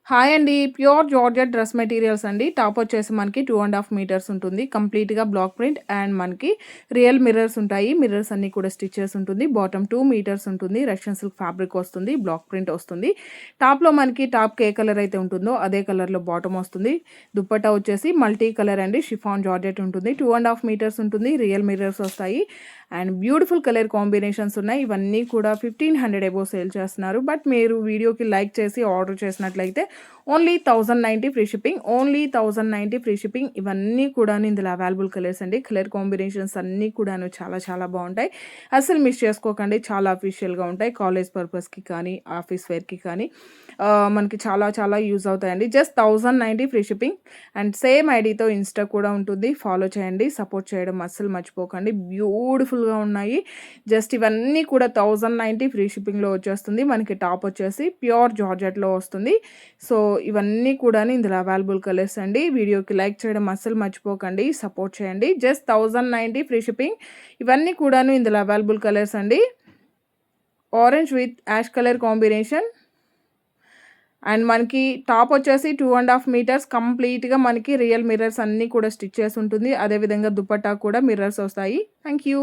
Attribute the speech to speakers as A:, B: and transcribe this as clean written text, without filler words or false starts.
A: Hi అండి. Pure georgette dress materials అండి. Top వచ్చేసి మనకి 2½ మీటర్స్ ఉంటుంది. కంప్లీట్‌గా బ్లాక్ ప్రింట్ అండ్ మనకి రియల్ మిర్రర్స్ ఉంటాయి. మిర్రర్స్ అన్నీ కూడా స్టిచెస్ ఉంటుంది. బాటమ్ 2 మీటర్స్ ఉంటుంది. రష్యన్ సిల్క్ ఫ్యాబ్రిక్ వస్తుంది. బ్లాక్ ప్రింట్ వస్తుంది. టాప్‌లో మనకి టాప్‌కి ఏ కలర్ అయితే ఉంటుందో అదే కలర్‌లో బాటమ్ వస్తుంది. దుపట్టా వచ్చేసి మల్టీ కలర్ అండి. షిఫాన్ జార్జెట్ ఉంటుంది. 2½ మీటర్స్ ఉంటుంది. రియల్ మిర్రర్స్ వస్తాయి. అండ్ బ్యూటిఫుల్ కలర్ కాంబినేషన్స్ ఉన్నాయి. ఇవన్నీ కూడా 1500 అబోవ్ సేల్ చేస్తున్నారు. బట్ మీరు వీడియోకి లైక్ చేసి ఆర్డర్ చేసినట్లయితే only 1090 free shipping. Only 1090 free shipping. ఇవన్నీ కూడాను ఇందులో అవైలబుల్ కలర్స్ అండి. కలర్ కాంబినేషన్స్ అన్నీ కూడాను చాలా చాలా బాగుంటాయి. అస్సలు మిస్ చేసుకోకండి. చాలా అఫీషియల్‌గా ఉంటాయి. కాలేజ్ పర్పస్‌కి కానీ, ఆఫీస్ వేర్‌కి కానీ మనకి చాలా చాలా యూజ్ అవుతాయండి. Just 1090 free shipping. And same ఐడీతో ఇన్‌స్టా కూడా ఉంటుంది. ఫాలో చేయండి. సపోర్ట్ చేయడం అస్సలు మర్చిపోకండి. బ్యూటిఫుల్‌గా ఉన్నాయి. జస్ట్ ఇవన్నీ కూడా 1090 ఫ్రీ షిప్పింగ్‌లో వచ్చేస్తుంది. మనకి టాప్ వచ్చేసి ప్యూర్ జార్జెట్‌లో వస్తుంది. సో, ఇవన్నీ కూడాను ఇందులో అవైలబుల్ కలర్స్ అండి. వీడియోకి లైక్ చేయడం అస్సలు మర్చిపోకండి. సపోర్ట్ చేయండి. Just 1090 free shipping. ఇవన్నీ కూడాను ఇందులో అవైలబుల్ కలర్స్ అండి. Orange with ash colour combination. And మనకి టాప్ వచ్చేసి 2½ మీటర్స్ కంప్లీట్‌గా మనకి రియల్ మిర్రర్స్ అన్నీ కూడా స్టిచ్ చేసి ఉంటుంది. అదేవిధంగా దుపట్టా కూడా మిర్రర్స్ వస్తాయి. Thank you.